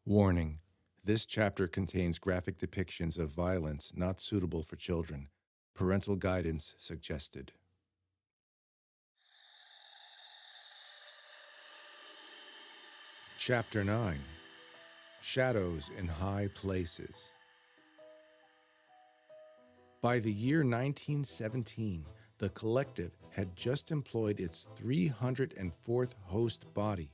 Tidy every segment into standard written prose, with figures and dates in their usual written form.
Warning: this chapter contains graphic depictions of violence not suitable for children. Parental guidance suggested. Chapter 9: Shadows in High Places. By the year 1917, the Collective had just employed its 304th host body.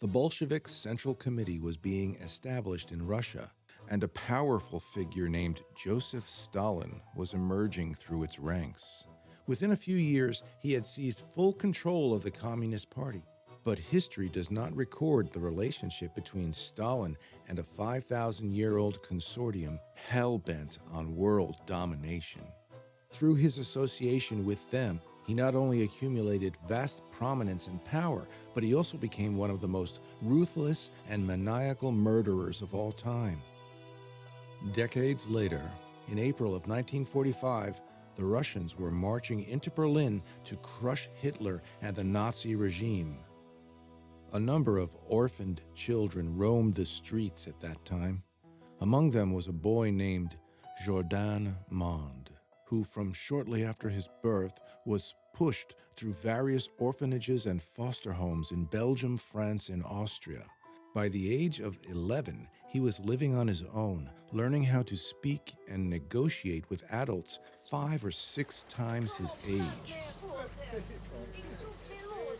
The Bolshevik Central Committee was being established in Russia, and a powerful figure named Joseph Stalin was emerging through its ranks. Within a few years, he had seized full control of the Communist Party. But history does not record the relationship between Stalin and a 5,000-year-old consortium hell-bent on world domination. Through his association with them, he not only accumulated vast prominence and power, but he also became one of the most ruthless and maniacal murderers of all time. Decades later, in April of 1945, the Russians were marching into Berlin to crush Hitler and the Nazi regime. A number of orphaned children roamed the streets at that time. Among them was a boy named Astan Monde, who from shortly after his birth was pushed through various orphanages and foster homes in Belgium, France, and Austria. By the age of 11, he was living on his own, learning how to speak and negotiate with adults 5 or 6 times his age.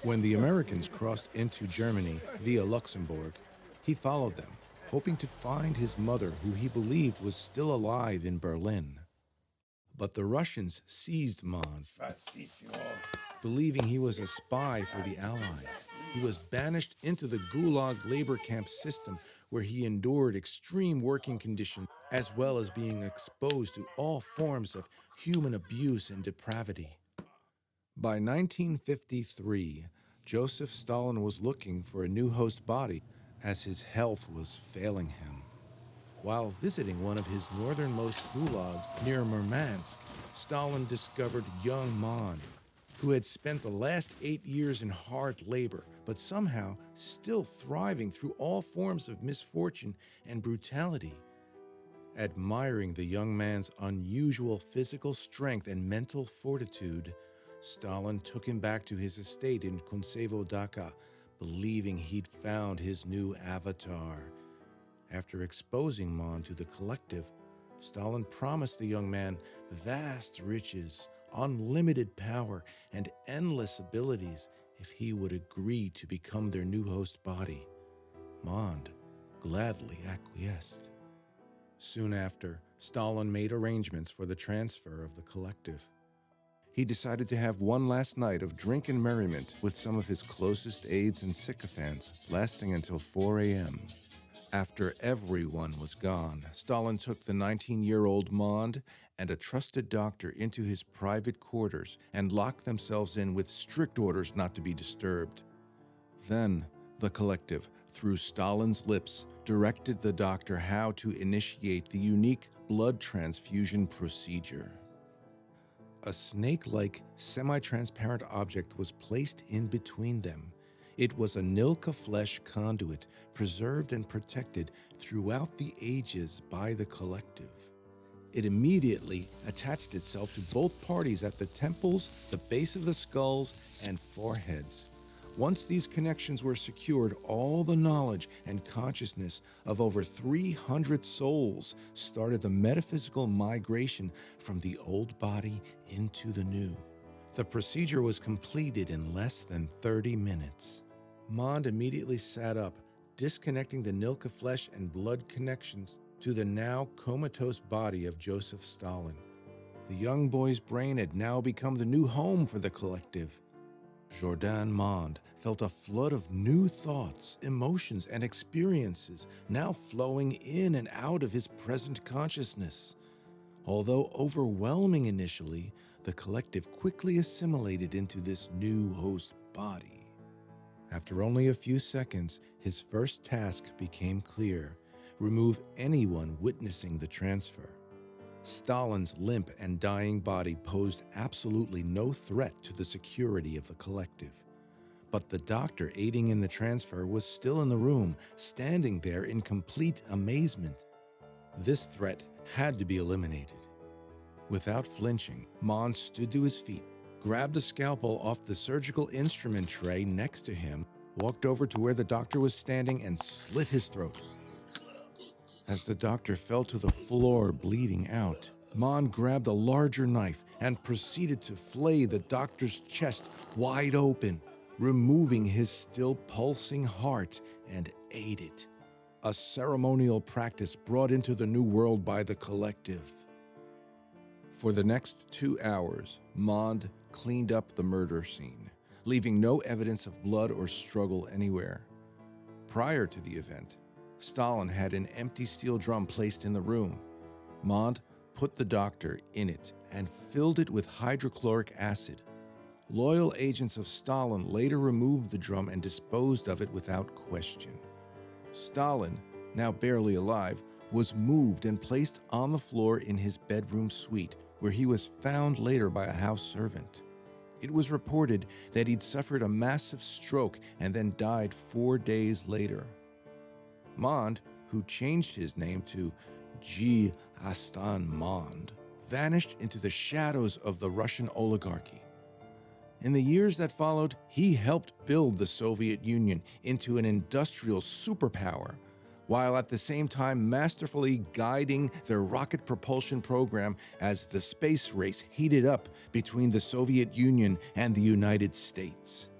When the Americans crossed into Germany via Luxembourg, he followed them, hoping to find his mother, who he believed was still alive in Berlin. But the Russians seized Monde, believing he was a spy for the Allies. He was banished into the Gulag labor camp system, where he endured extreme working conditions, as well as being exposed to all forms of human abuse and depravity. By 1953, Joseph Stalin was looking for a new host body, as his health was failing him. While visiting one of his northernmost gulags near Murmansk, Stalin discovered young Monde, who had spent the last 8 years in hard labor, but somehow still thriving through all forms of misfortune and brutality. Admiring the young man's unusual physical strength and mental fortitude, Stalin took him back to his estate in Kunsevo-Daka, believing he'd found his new avatar. After exposing Monde to the Collective, Stalin promised the young man vast riches, unlimited power, and endless abilities if he would agree to become their new host body. Monde gladly acquiesced. Soon after, Stalin made arrangements for the transfer of the Collective. He decided to have one last night of drink and merriment with some of his closest aides and sycophants, lasting until 4 a.m. After everyone was gone, Stalin took the 19-year-old Monde and a trusted doctor into his private quarters and locked themselves in with strict orders not to be disturbed. Then, the Collective, through Stalin's lips, directed the doctor how to initiate the unique blood transfusion procedure. A snake-like, semi-transparent object was placed in between them. It was a Nilka flesh conduit, preserved and protected throughout the ages by the Collective. It immediately attached itself to both parties at the temples, the base of the skulls, and foreheads. Once these connections were secured, all the knowledge and consciousness of over 300 souls started the metaphysical migration from the old body into the new. The procedure was completed in less than 30 minutes. Monde immediately sat up, disconnecting the Nilka flesh and blood connections to the now comatose body of Joseph Stalin. The young boy's brain had now become the new home for the Collective. Astan Monde felt a flood of new thoughts, emotions, and experiences now flowing in and out of his present consciousness. Although overwhelming initially, the Collective quickly assimilated into this new host body. After only a few seconds, his first task became clear: remove anyone witnessing the transfer. Stalin's limp and dying body posed absolutely no threat to the security of the Collective. But the doctor aiding in the transfer was still in the room, standing there in complete amazement. This threat had to be eliminated. Without flinching, Monde stood to his feet, grabbed a scalpel off the surgical instrument tray next to him, walked over to where the doctor was standing, and slit his throat. As the doctor fell to the floor, bleeding out, Monde grabbed a larger knife and proceeded to flay the doctor's chest wide open, removing his still pulsing heart, and ate it. A ceremonial practice brought into the New World by the Collective. For the next 2 hours, Monde cleaned up the murder scene, leaving no evidence of blood or struggle anywhere. Prior to the event, Stalin had an empty steel drum placed in the room. Monde put the doctor in it and filled it with hydrochloric acid. Loyal agents of Stalin later removed the drum and disposed of it without question. Stalin, now barely alive, was moved and placed on the floor in his bedroom suite, where he was found later by a house servant. It was reported that he'd suffered a massive stroke and then died 4 days later. Monde, who changed his name to G. Astan Monde, vanished into the shadows of the Russian oligarchy. In the years that followed, he helped build the Soviet Union into an industrial superpower, while at the same time masterfully guiding their rocket propulsion program as the space race heated up between the Soviet Union and the United States.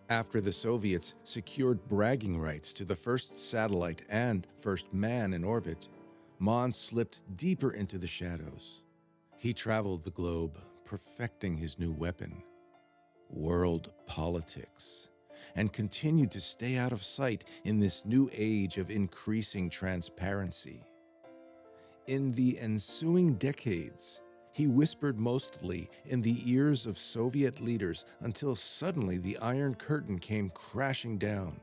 After the Soviets secured bragging rights to the first satellite and first man in orbit, Monde slipped deeper into the shadows. He traveled the globe, perfecting his new weapon, world politics, and continued to stay out of sight in this new age of increasing transparency. In the ensuing decades, he whispered mostly in the ears of Soviet leaders until suddenly the Iron Curtain came crashing down.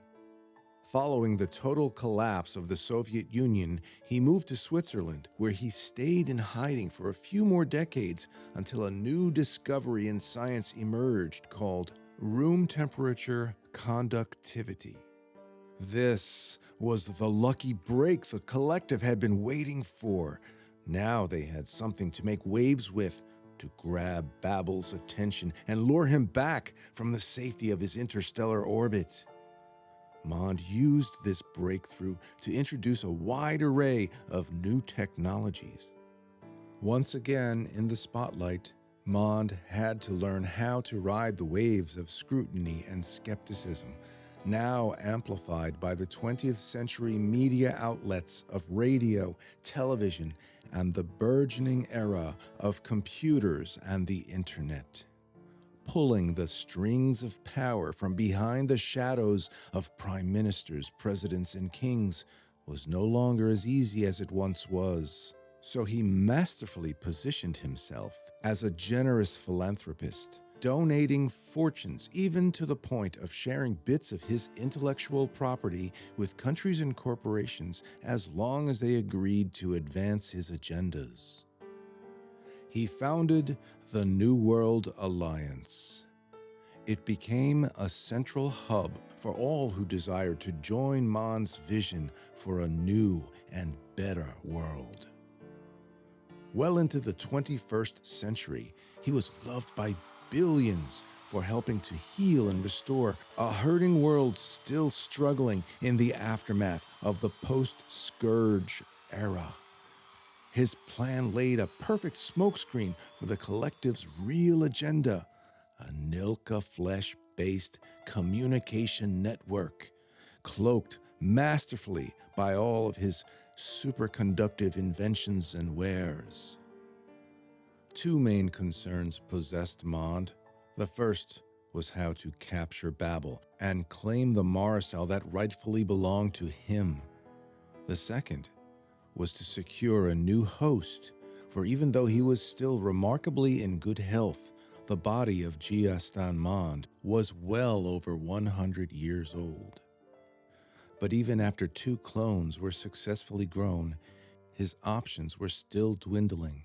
Following the total collapse of the Soviet Union, he moved to Switzerland, where he stayed in hiding for a few more decades until a new discovery in science emerged called room temperature conductivity. This was the lucky break the Collective had been waiting for. Now they had something to make waves with, to grab Babel's attention and lure him back from the safety of his interstellar orbit. Monde used this breakthrough to introduce a wide array of new technologies. Once again in the spotlight, Monde had to learn how to ride the waves of scrutiny and skepticism, now amplified by the 20th century media outlets of radio, television, and the burgeoning era of computers and the internet. Pulling the strings of power from behind the shadows of prime ministers, presidents, and kings was no longer as easy as it once was. So he masterfully positioned himself as a generous philanthropist, donating fortunes even to the point of sharing bits of his intellectual property with countries and corporations as long as they agreed to advance his agendas. He founded the New World Alliance. It became a central hub for all who desired to join Monde's vision for a new and better world. Well into the 21st century, he was loved by billions for helping to heal and restore a hurting world still struggling in the aftermath of the post-Scourge era. His plan laid a perfect smokescreen for the Collective's real agenda, a Nilka flesh-based communication network, cloaked masterfully by all of his superconductive inventions and wares. Two main concerns possessed Monde. The first was how to capture Babel and claim the Marcel that rightfully belonged to him. The second was to secure a new host, for even though he was still remarkably in good health, the body of G. Astan Monde was well over 100 years old. But even after 2 clones were successfully grown, his options were still dwindling.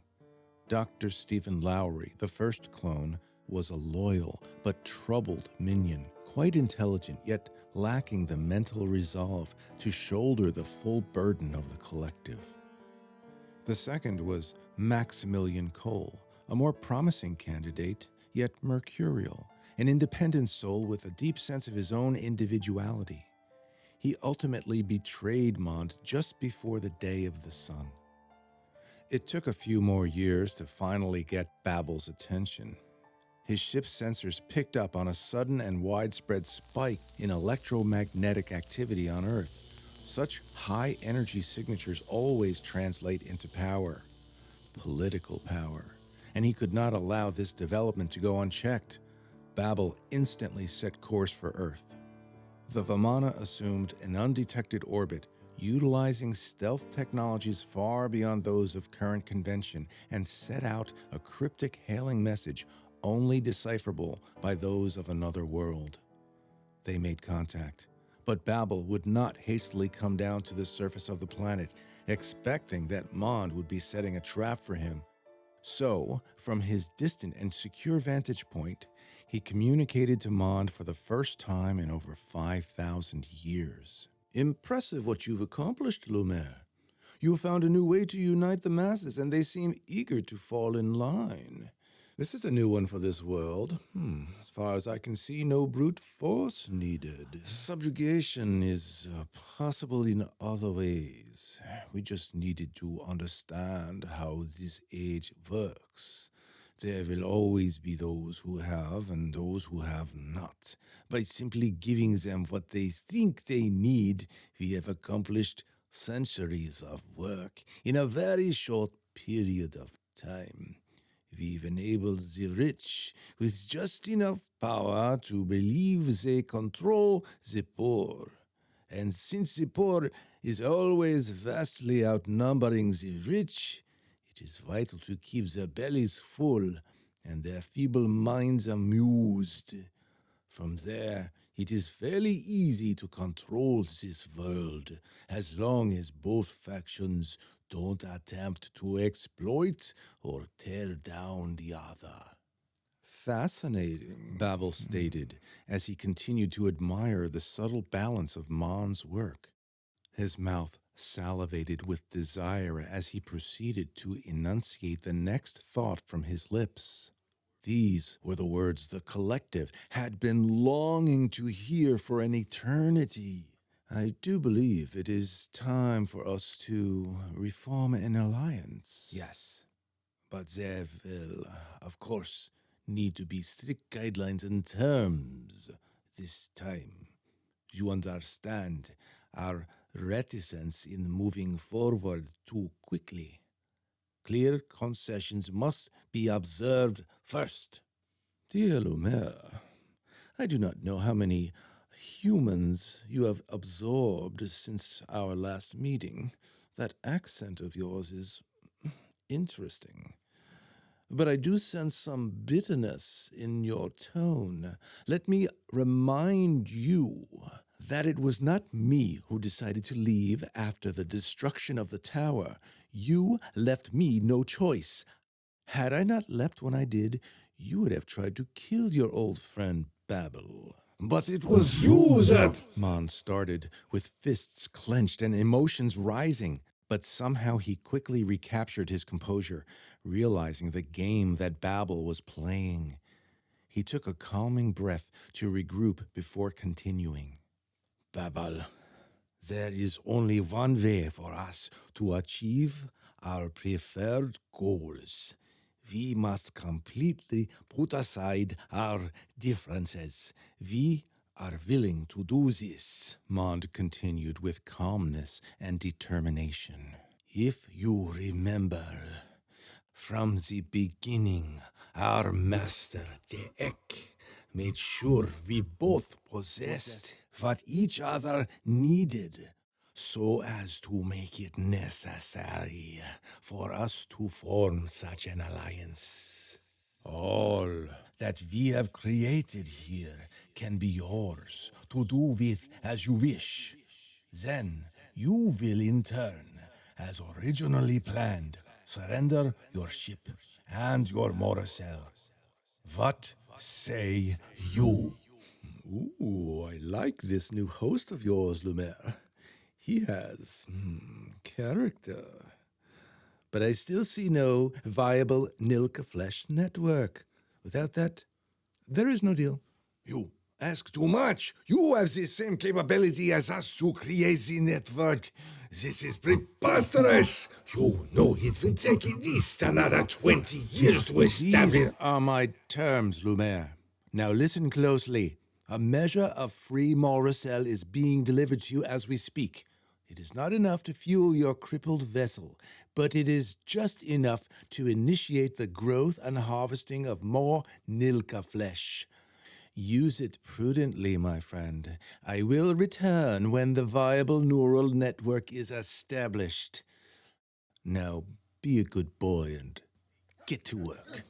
Dr. Stephen Lowry, the first clone, was a loyal but troubled minion quite intelligent, yet lacking the mental resolve to shoulder the full burden of the collective. The second was Maximilian Cole, a more promising candidate, yet mercurial, an independent soul with a deep sense of his own individuality. He ultimately betrayed Monde just before the Day of the Sun. It took a few more years to finally get Babel's attention. His ship's sensors picked up on a sudden and widespread spike in electromagnetic activity on Earth. Such high-energy signatures always translate into power, political power, and he could not allow this development to go unchecked. Babel instantly set course for Earth. The Vimana assumed an undetected orbit, utilizing stealth technologies far beyond those of current convention, and set out a cryptic hailing message only decipherable by those of another world. They made contact, but Babel would not hastily come down to the surface of the planet, expecting that Monde would be setting a trap for him. So, from his distant and secure vantage point, he communicated to Monde for the first time in over 5,000 years. "Impressive what you've accomplished, Lumiere. You found a new way to unite the masses, and they seem eager to fall in line. This is a new one for this world. As far as I can see, no brute force needed. Subjugation is possible in other ways. We just needed to understand how this age works. There will always be those who have and those who have not. By simply giving them what they think they need, we have accomplished centuries of work in a very short period of time. We've enabled the rich with just enough power to believe they control the poor. And since the poor is always vastly outnumbering the rich, it is vital to keep their bellies full and their feeble minds amused. From there, it is fairly easy to control this world, as long as both factions don't attempt to exploit or tear down the other." "Fascinating," Babel stated, as he continued to admire the subtle balance of Mond's work. His mouth salivated with desire as he proceeded to enunciate the next thought from his lips. These were the words the collective had been longing to hear for an eternity. "I do believe it is time for us to reform an alliance." "Yes, but there will, of course, need to be strict guidelines and terms this time. You understand our reticence in moving forward too quickly. Clear concessions must be observed first." "Dear Lumiere, I do not know how many humans you have absorbed since our last meeting. That accent of yours is interesting. But I do sense some bitterness in your tone. Let me remind you that it was not me who decided to leave after the destruction of the tower. You left me no choice. Had I not left when I did, you would have tried to kill your old friend Babel." "But it was you that—" Monde started, with fists clenched and emotions rising. But somehow he quickly recaptured his composure, realizing the game that Babel was playing. He took a calming breath to regroup before continuing. "Babel, there is only one way for us to achieve our preferred goals. We must completely put aside our differences. We are willing to do this," Monde continued with calmness and determination. "If you remember, from the beginning, our master, the Ek, made sure we both possessed what each other needed, so as to make it necessary for us to form such an alliance. All that we have created here can be yours to do with as you wish. Then you will in turn, as originally planned, surrender your ship and your Morcell. What say you?" Ooh, I like this new host of yours, Lumer. He has character. But I still see no viable Nilka Flesh network. Without that, there is no deal. You ask too much. You have the same capability as us to create the network. This is preposterous. You know it will take at least another 20 years to establish. These are my terms, Lumer. Now listen closely. A measure of free Morricel is being delivered to you as we speak. It is not enough to fuel your crippled vessel, but it is just enough to initiate the growth and harvesting of more Nilka flesh. Use it prudently, my friend. I will return when the viable neural network is established. Now, be a good boy and get to work.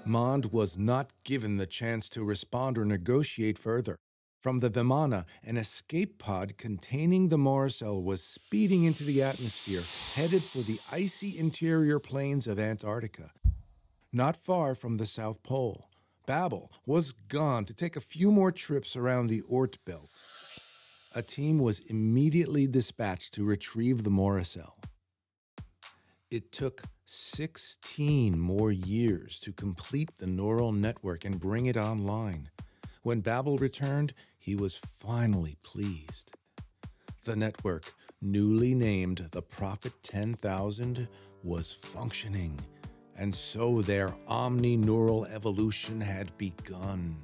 Monde was not given the chance to respond or negotiate further. From the Vimana, an escape pod containing the Morricel was speeding into the atmosphere, headed for the icy interior plains of Antarctica. Not far from the South Pole, Babel was gone to take a few more trips around the Oort belt. A team was immediately dispatched to retrieve the Morricel. It took 16 more years to complete the neural network and bring it online. When Babel returned, he was finally pleased. The network, newly named the Prophet 10,000, was functioning, and so their omni-neural evolution had begun.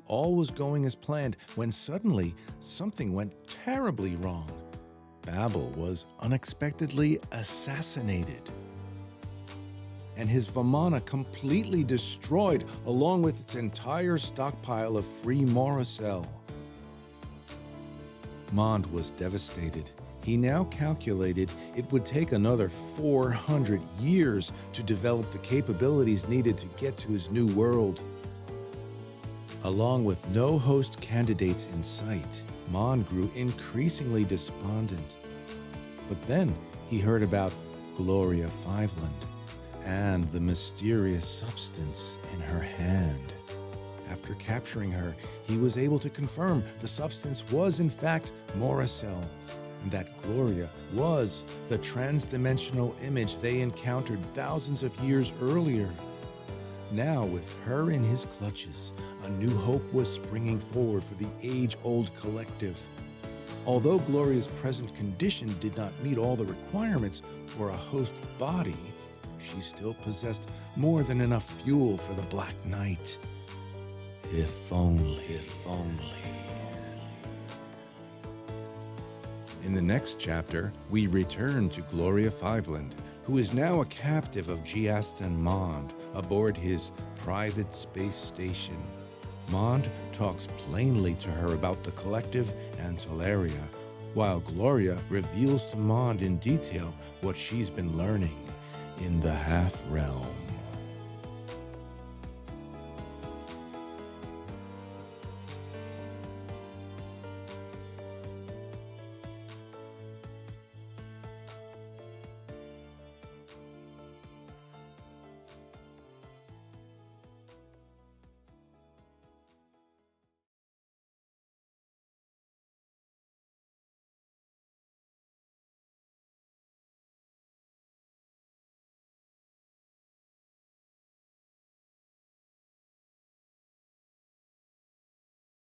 All was going as planned when suddenly something went terribly wrong. Babel was unexpectedly assassinated, and his Vimana completely destroyed along with its entire stockpile of free Morricel. Monde was devastated. He now calculated it would take another 400 years to develop the capabilities needed to get to his new world. Along with no host candidates in sight, Monde grew increasingly despondent. But then he heard about Gloria Fiveland and the mysterious substance in her hand. After capturing her, he was able to confirm the substance was in fact Morricel, and that Gloria was the transdimensional image they encountered thousands of years earlier. Now, with her in his clutches, a new hope was springing forward for the age-old collective. Although Gloria's present condition did not meet all the requirements for a host body, she still possessed more than enough fuel for the Black Knight. If only. In the next chapter, we return to Gloria Fiveland, who is now a captive of Astan Monde aboard his private space station. Monde talks plainly to her about the Collective and Tellarian, while Gloria reveals to Monde in detail what she's been learning in the Half-Realm.